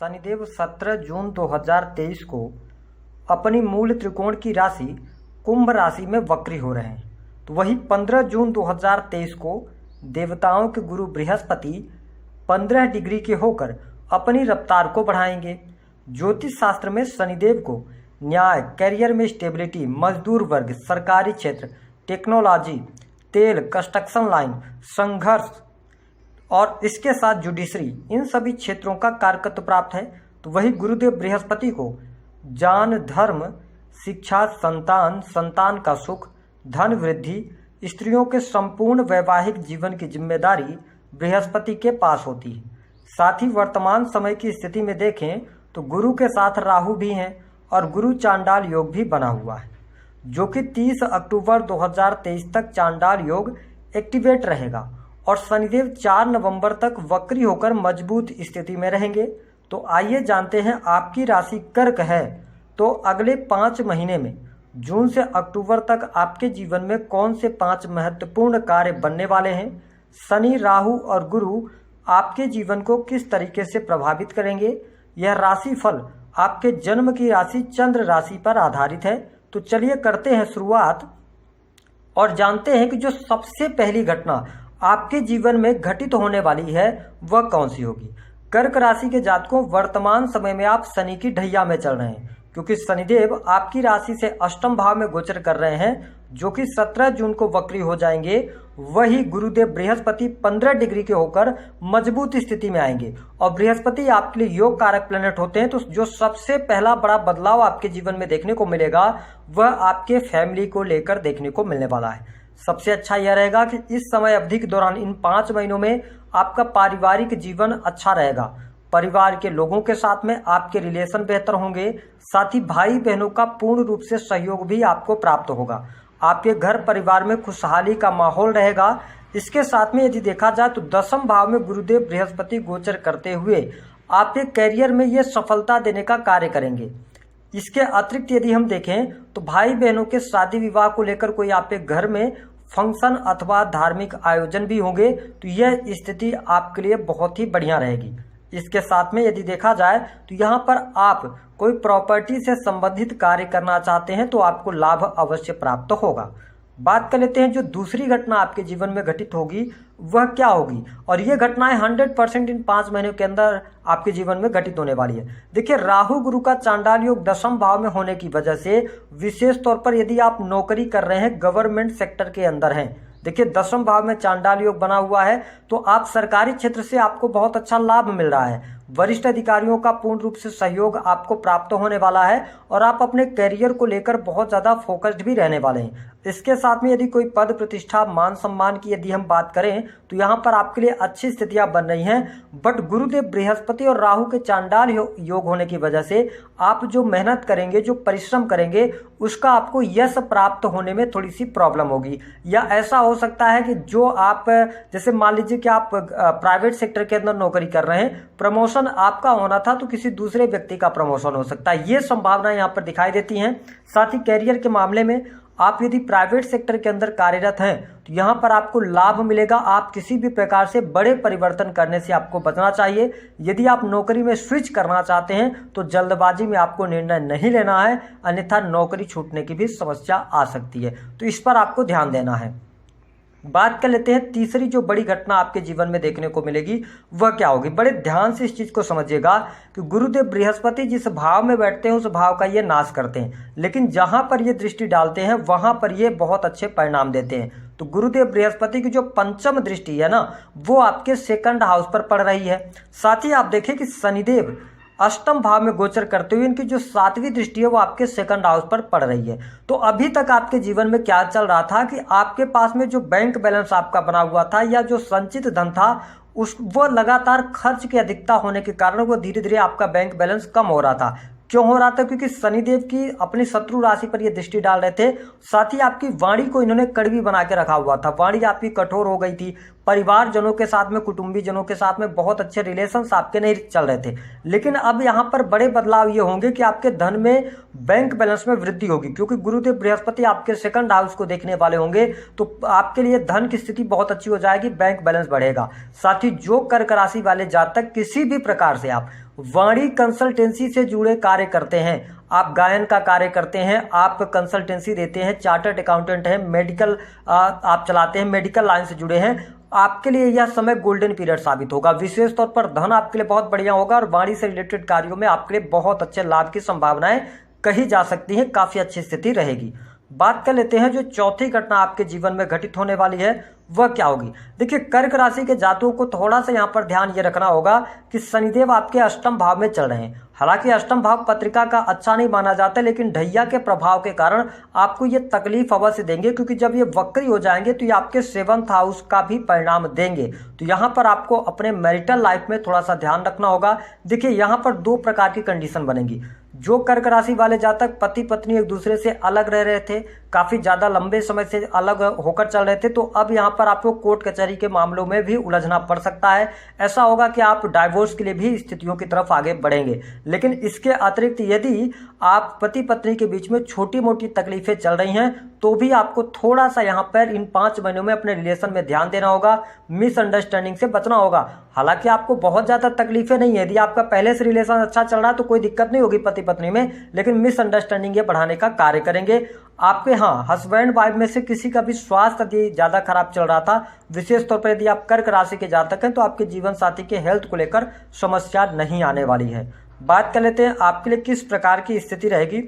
शनिदेव 17 जून 2023 को अपनी मूल त्रिकोण की राशि कुंभ राशि में वक्री हो रहे हैं। तो वही 15 जून 2023 को देवताओं के गुरु बृहस्पति 15 डिग्री के होकर अपनी रफ्तार को बढ़ाएंगे। ज्योतिष शास्त्र में शनिदेव को न्याय, करियर में स्टेबिलिटी, मजदूर वर्ग, सरकारी क्षेत्र, टेक्नोलॉजी, तेल, कंस्ट्रक्शन लाइन, संघर्ष और इसके साथ जुडिशरी, इन सभी क्षेत्रों का कारकत्व प्राप्त है। तो वही गुरुदेव बृहस्पति को जान, धर्म, शिक्षा, संतान, संतान का सुख, धन वृद्धि, स्त्रियों के संपूर्ण वैवाहिक जीवन की जिम्मेदारी बृहस्पति के पास होती है। साथ ही वर्तमान समय की स्थिति में देखें तो गुरु के साथ राहु भी हैं और गुरु चांडाल योग भी बना हुआ है, जो कि 30 अक्टूबर 2023 तक चांडाल योग एक्टिवेट रहेगा और शनिदेव 4 नवंबर तक वक्री होकर मजबूत स्थिति में रहेंगे। तो आइए जानते हैं आपकी राशि कर्क है तो अगले 5 महीने में जून से अक्टूबर तक आपके जीवन में कौन से 5 महत्वपूर्ण कार्य बनने वाले हैं। शनि, राहु और गुरु आपके जीवन को किस तरीके से प्रभावित करेंगे। यह राशि फल आपके जन्म की राशि चंद्र राशि पर आधारित है। तो चलिए करते हैं शुरुआत और जानते हैं कि जो सबसे पहली घटना आपके जीवन में घटित होने वाली है वह कौन सी होगी। कर्क राशि के जातकों, वर्तमान समय में आप शनि की ढैया में चल रहे हैं, क्योंकि शनिदेव आपकी राशि से अष्टम भाव में गोचर कर रहे हैं, जो कि 17 जून को वक्री हो जाएंगे। वही गुरुदेव बृहस्पति 15 डिग्री के होकर मजबूत स्थिति में आएंगे और बृहस्पति आपके लिए योग कारक प्लैनेट होते हैं। तो जो सबसे पहला बड़ा बदलाव आपके जीवन में देखने को मिलेगा वह आपके फैमिली को लेकर देखने को मिलने वाला है। सबसे अच्छा यह रहेगा कि इस समय अवधि के दौरान इन 5 महीनों में आपका पारिवारिक जीवन अच्छा रहेगा। परिवार के लोगों के साथ में आपके रिलेशन बेहतर होंगे। साथ ही भाई बहनों का पूर्ण रूप से सहयोग भी आपको प्राप्त होगा। आपके घर परिवार में खुशहाली का माहौल रहेगा। इसके साथ में यदि देखा जाए तो 10वें भाव में गुरुदेव बृहस्पति गोचर करते हुए आपके करियर में ये सफलता देने का कार्य करेंगे। इसके अतिरिक्त यदि हम देखें तो भाई बहनों के शादी विवाह को लेकर कोई आपके घर में फंक्शन अथवा धार्मिक आयोजन भी होंगे, तो यह स्थिति आपके लिए बहुत ही बढ़िया रहेगी। इसके साथ में यदि देखा जाए तो यहाँ पर आप कोई प्रॉपर्टी से संबंधित कार्य करना चाहते हैं तो आपको लाभ अवश्य प्राप्त होगा। बात कर लेते हैं जो दूसरी घटना आपके जीवन में घटित होगी वह क्या होगी, और ये घटनाएं 100% इन 5 महीनों के अंदर आपके जीवन में घटित होने वाली है। देखिए, राहु गुरु का चांडाल योग 10वें भाव में होने की वजह से विशेष तौर पर यदि आप नौकरी कर रहे हैं, गवर्नमेंट सेक्टर के अंदर हैं, देखिए 10वें भाव में चांडाल योग बना हुआ है, तो आप सरकारी क्षेत्र से आपको बहुत अच्छा लाभ मिल रहा है। वरिष्ठ अधिकारियों का पूर्ण रूप से सहयोग आपको प्राप्त होने वाला है और आप अपने करियर को लेकर बहुत ज़्यादा फोकस्ड भी रहने वाले हैं। इसके साथ में यदि कोई पद प्रतिष्ठा, मान सम्मान की यदि हम बात करें तो यहाँ पर आपके लिए अच्छी स्थितियां बन रही हैं। बट गुरुदेव बृहस्पति और राहु के चांडाल योग होने की वजह से आप जो मेहनत करेंगे, जो परिश्रम करेंगे, उसका आपको यश प्राप्त होने में थोड़ी सी प्रॉब्लम होगी। या ऐसा हो सकता है कि जो आप, जैसे मान लीजिए कि आप प्राइवेट सेक्टर के अंदर नौकरी कर रहे हैं, प्रमोशन आपका होना था तो किसी दूसरे व्यक्ति का प्रमोशन हो सकता है। ये संभावनाएं यहाँ पर दिखाई देती हैं। साथ ही कैरियर के मामले में आप यदि प्राइवेट सेक्टर के अंदर कार्यरत हैं तो यहाँ पर आपको लाभ मिलेगा। आप किसी भी प्रकार से बड़े परिवर्तन करने से आपको बचना चाहिए। यदि आप नौकरी में स्विच करना चाहते हैं तो जल्दबाजी में आपको निर्णय नहीं लेना है, अन्यथा नौकरी छूटने की भी समस्या आ सकती है। तो इस पर आपको ध्यान देना है। बात कर लेते हैं तीसरी जो बड़ी घटना आपके जीवन में देखने को मिलेगी वह क्या होगी। बड़े ध्यान से इस चीज को समझिएगा कि गुरुदेव बृहस्पति जिस भाव में बैठते हैं उस भाव का ये नाश करते हैं, लेकिन जहां पर ये दृष्टि डालते हैं वहां पर ये बहुत अच्छे परिणाम देते हैं। तो गुरुदेव बृहस्पति की जो पंचम दृष्टि है ना, वो आपके 2nd हाउस पर पड़ रही है। साथ ही आप देखें कि शनिदेव अष्टम भाव में गोचर करते हुए इनकी जो 7वीं दृष्टि है वो आपके 2nd हाउस पर पड़ रही है। तो अभी तक आपके जीवन में क्या चल रहा था कि आपके पास में जो बैंक बैलेंस आपका बना हुआ था या जो संचित धन था वो लगातार खर्च की अधिकता होने के कारण वो धीरे धीरे आपका बैंक बैलेंस कम हो रहा था। क्यों हो रहा था? क्योंकि शनिदेव की अपनी शत्रु राशि पर ये दृष्टि डाल रहे थे। साथ ही आपकी वाणी को इन्होंने कड़वी बना के रखा हुआ था। वाणी आपकी कठोर हो गई थी, परिवारजनों के साथ में, कुटुंबीजनों के साथ में बहुत अच्छे रिलेशंस आपके नहीं चल रहे थे, लेकिन अब यहाँ पर बड़े बदलाव ये होंगे कि आपके धन में, बैंक बैलेंस में वृद्धि होगी, क्योंकि गुरुदेव बृहस्पति आपके सेकंड हाउस को देखने वाले होंगे। तो आपके लिए धन की स्थिति बहुत अच्छी हो जाएगी, बैंक बैलेंस बढ़ेगा। साथ ही जो कर्क राशि वाले जातक किसी भी प्रकार से आप वाणी कंसल्टेंसी से जुड़े कार्य करते हैं, आप गायन का कार्य करते हैं, आप कंसल्टेंसी देते हैं, चार्टर्ड अकाउंटेंट हैं, मेडिकल आप चलाते हैं, मेडिकल लाइन से जुड़े हैं, आपके लिए यह समय गोल्डन पीरियड साबित होगा। विशेष तौर पर धन आपके लिए बहुत बढ़िया होगा और वाणी से रिलेटेड कार्यों में आपके लिए बहुत अच्छे लाभ की संभावनाएं कही जा सकती हैं, काफी अच्छी स्थिति रहेगी। बात कर लेते हैं जो चौथी घटना आपके जीवन में घटित होने वाली है वह क्या होगी। देखिए, कर्क राशि के जातकों को थोड़ा सा यहाँ पर ध्यान ये रखना होगा कि शनिदेव आपके अष्टम भाव में चल रहे हैं। हालांकि अष्टम भाव पत्रिका का अच्छा नहीं माना जाता, लेकिन ढैया के प्रभाव के कारण आपको ये तकलीफ अवश्य देंगे, क्योंकि जब ये वक्री हो जाएंगे तो ये आपके 7th हाउस का भी परिणाम देंगे। तो यहाँ पर आपको अपने मैरिटल लाइफ में थोड़ा सा ध्यान रखना होगा। देखिए, यहाँ पर 2 प्रकार की कंडीशन बनेगी। जो कर्क राशि वाले जातक पति पत्नी एक दूसरे से अलग रह रहे थे, काफी ज्यादा लंबे समय से अलग होकर चल रहे थे, तो अब यहाँ पर आपको कोर्ट कचहरी के मामलों में भी उलझना पड़ सकता है। ऐसा होगा कि आप डाइवोर्स के लिए भी स्थितियों की तरफ आगे बढ़ेंगे। लेकिन इसके अतिरिक्त यदि आप पति पत्नी के बीच में छोटी मोटी तकलीफें चल रही हैं, तो भी आपको थोड़ा सा यहाँ पर इन 5 महीनों में अपने रिलेशन में ध्यान देना होगा, मिसअंडरस्टैंडिंग से बचना होगा। हालांकि आपको बहुत ज्यादा तकलीफें नहीं है, यदि आपका पहले से रिलेशन अच्छा चल रहा है तो कोई दिक्कत नहीं होगी पति पत्नी में, लेकिन मिसअंडरस्टैंडिंग ये बढ़ाने का कार्य करेंगे। आपके हस्बैंड वाइफ में से किसी का भी स्वास्थ्य यदि ज्यादा खराब चल रहा था, विशेष तौर पर यदि आप कर्क राशि के जातक हैं, तो आपके जीवन साथी के हेल्थ को लेकर समस्या नहीं आने वाली है। बात कर लेते हैं आपके लिए किस प्रकार की स्थिति रहेगी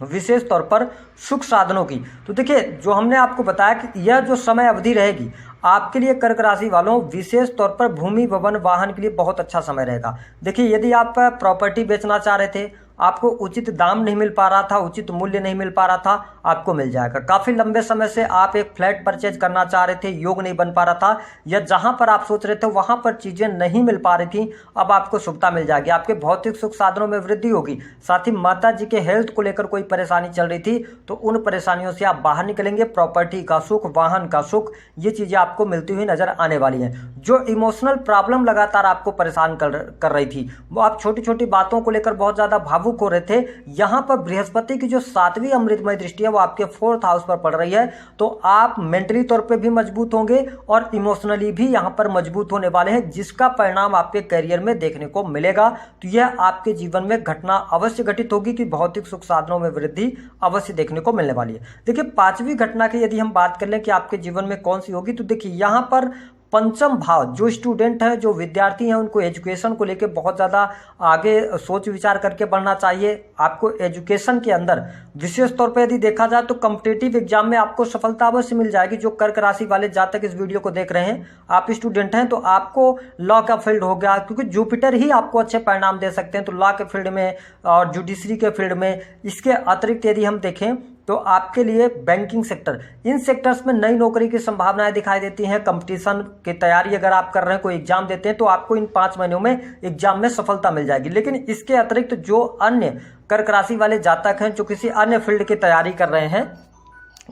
विशेष तौर पर सुख साधनों की। तो देखिए, जो हमने आपको बताया कि यह जो समय अवधि रहेगी आपके लिए कर्क राशि वालों, विशेष तौर पर भूमि, भवन, वाहन के लिए बहुत अच्छा समय रहेगा। देखिए, यदि आप प्रॉपर्टी बेचना चाह रहे थे, आपको उचित दाम नहीं मिल पा रहा था, उचित मूल्य नहीं मिल पा रहा था, आपको मिल जाएगा। काफी लंबे समय से आप एक फ्लैट परचेज करना चाह रहे थे, योग नहीं बन पा रहा था, या जहां पर आप सोच रहे थे वहां पर चीजें नहीं मिल पा रही थी, अब आपको शुभता मिल जाएगी। आपके भौतिक सुख साधनों में वृद्धि होगी। साथ ही माता जी के हेल्थ को लेकर कोई परेशानी चल रही थी, तो उन परेशानियों से आप बाहर निकलेंगे। प्रॉपर्टी का सुख, वाहन का सुख, ये चीजें आपको मिलती हुई नजर आने वाली हैं। जो इमोशनल प्रॉब्लम लगातार आपको परेशान कर रही थी, वो आप छोटी छोटी बातों को लेकर बहुत ज्यादा भावुक हो रहे थे, यहां पर बृहस्पति की जो 7वीं अमृतमय दृष्टि है वो आपके 4th हाउस पर पड़ रही है, तो आप मेंटली तौर पे भी मजबूत होंगे और इमोशनली भी यहां पर मजबूत होने वाले हैं, जिसका परिणाम आपके करियर में देखने को मिलेगा। तो यह आपके जीवन में घटना अवश्य घटित होगी कि भौतिक सुख साधनों में वृद्धि अवश्य देखने को मिलने वाली है। देखिए, 5वीं घटना की यदि हम बात कर लें कि आपके जीवन में कौन सी होगी, तो देखिए यहां पर पंचम भाव, जो स्टूडेंट हैं, जो विद्यार्थी हैं, उनको एजुकेशन को लेकर बहुत ज़्यादा आगे सोच विचार करके बढ़ना चाहिए। आपको एजुकेशन के अंदर विशेष तौर पर यदि देखा जाए तो कॉम्पिटिटिव एग्जाम में आपको सफलता अवश्य मिल जाएगी। जो कर्क राशि वाले जातक इस वीडियो को देख रहे हैं, आप स्टूडेंट हैं, तो आपको लॉ का फील्ड हो गया, क्योंकि जुपिटर ही आपको अच्छे परिणाम दे सकते हैं, तो लॉ के फील्ड में और जुडिशरी के फील्ड में। इसके अतिरिक्त यदि हम देखें तो आपके लिए बैंकिंग सेक्टर, इन सेक्टर्स में नई नौकरी की संभावनाएं दिखाई देती हैं। कंपटीशन की तैयारी अगर आप कर रहे हैं, कोई एग्जाम देते हैं, तो आपको इन 5 महीनों में एग्जाम में सफलता मिल जाएगी। लेकिन इसके अतिरिक्त जो अन्य कर्क राशि वाले जातक हैं, जो किसी अन्य फील्ड की तैयारी कर रहे हैं,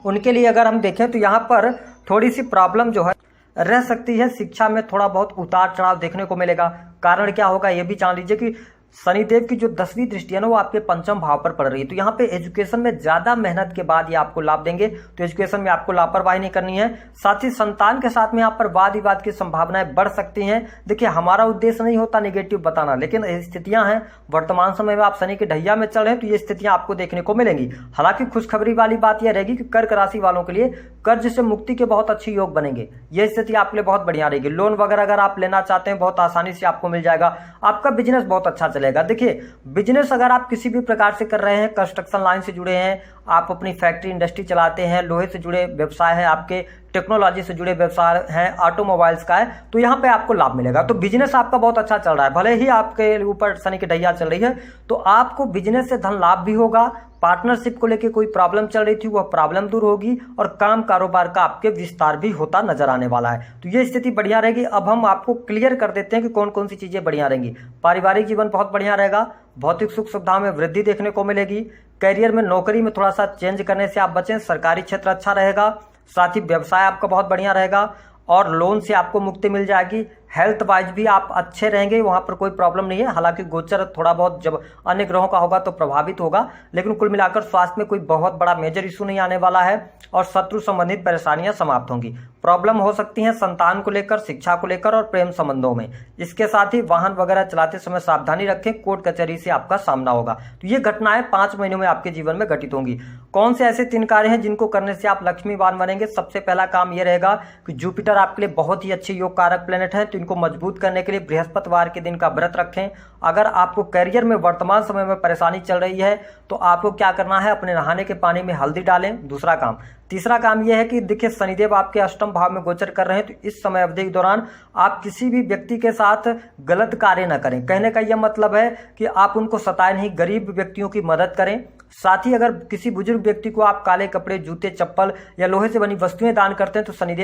उनके लिए अगर हम देखें तो यहाँ पर थोड़ी सी प्रॉब्लम जो है रह सकती है। शिक्षा में थोड़ा बहुत उतार चढ़ाव देखने को मिलेगा। कारण क्या होगा ये भी जान लीजिए कि शनिदेव की जो 10वीं दृष्टि है ना, वो आपके पंचम भाव पर पड़ रही है, तो यहाँ पे एजुकेशन में ज्यादा मेहनत के बाद ये आपको लाभ देंगे। तो एजुकेशन में आपको लापरवाही नहीं करनी है। साथ ही संतान के साथ में यहाँ पर वाद विवाद की संभावनाएं बढ़ सकती हैं। देखिए, हमारा उद्देश्य नहीं होता नेगेटिव बताना, लेकिन स्थितियां हैं। वर्तमान समय में आप शनि के ढैया में चल रहे हैं, तो ये स्थितियां आपको देखने को मिलेंगी। हालांकि खुशखबरी वाली बात यह रहेगी कि कर्क राशि वालों के लिए कर्ज से मुक्ति के बहुत अच्छे योग बनेंगे। ये स्थिति आपके लिए बहुत बढ़िया रहेगी। लोन वगैरह अगर आप लेना चाहते हैं, बहुत आसानी से आपको मिल जाएगा। आपका बिजनेस बहुत अच्छा चलेगा। देखिए, बिजनेस अगर आप किसी भी प्रकार से कर रहे हैं, कंस्ट्रक्शन लाइन से जुड़े हैं, आप अपनी फैक्ट्री इंडस्ट्री चलाते हैं, लोहे से जुड़े व्यवसाय है आपके, टेक्नोलॉजी से जुड़े व्यवसाय हैं, ऑटोमोबाइल्स का है, तो यहाँ पे आपको लाभ मिलेगा। तो बिजनेस आपका बहुत अच्छा चल रहा है, भले ही आपके ऊपर शनि की ढैया चल रही है, तो आपको बिजनेस से धन लाभ भी होगा। पार्टनरशिप को लेकर कोई प्रॉब्लम चल रही थी, वह प्रॉब्लम दूर होगी और काम कारोबार का आपके विस्तार भी होता नजर आने वाला है। तो ये स्थिति बढ़िया रहेगी। अब हम आपको क्लियर कर देते हैं कि कौन कौन सी चीजें बढ़िया रहेंगी। पारिवारिक जीवन बहुत बढ़िया रहेगा। भौतिक सुख सुविधाओं में वृद्धि देखने को मिलेगी। करियर में, नौकरी में थोड़ा सा चेंज करने से आप बचें। सरकारी क्षेत्र अच्छा रहेगा। साथ ही व्यवसाय आपका बहुत बढ़िया रहेगा। और लोन से आपको मुक्ति मिल जाएगी। हेल्थ वाइज भी आप अच्छे रहेंगे, वहाँ पर कोई प्रॉब्लम नहीं है। हालांकि गोचर थोड़ा बहुत जब अन्य ग्रहों का होगा तो प्रभावित होगा, लेकिन कुल मिलाकर स्वास्थ्य में कोई बहुत बड़ा मेजर इशू नहीं आने वाला है और शत्रु संबंधित परेशानियां समाप्त होंगी। प्रॉब्लम हो सकती हैं संतान को लेकर, शिक्षा को लेकर और प्रेम संबंधों में। इसके साथ ही वाहन वगैरह चलाते समय सावधानी रखें, कोर्ट कचहरी से आपका सामना होगा। तो ये घटनाएं 5 महीनों में आपके जीवन में घटित होंगी। कौन से ऐसे 3 कार्य हैं जिनको करने से आप लक्ष्मीवान बनेंगे? सबसे पहला काम ये रहेगा कि जुपिटर आपके लिए बहुत ही अच्छे योग कारक प्लेनेट है, तो इनको मजबूत करने के लिए बृहस्पतिवार के दिन का व्रत रखें। अगर आपको करियर में वर्तमान समय में परेशानी चल रही है तो आपको क्या करना है, अपने नहाने के पानी में हल्दी डालें, दूसरा काम। तीसरा काम यह है कि देखिए शनिदेव आपके अष्टम भाव में गोचर कर रहे हैं, तो इस समय अवधि के दौरान आप किसी भी व्यक्ति के साथ गलत कार्य न करें। कहने का यह मतलब है कि आप उनको सताएं नहीं, गरीब व्यक्तियों की मदद करें। साथ ही अगर किसी बुजुर्ग व्यक्ति को आप काले कपड़े, जूते, चप्पल या लोहे से बनी वस्तुएं दान करते हैं तो शनिदेव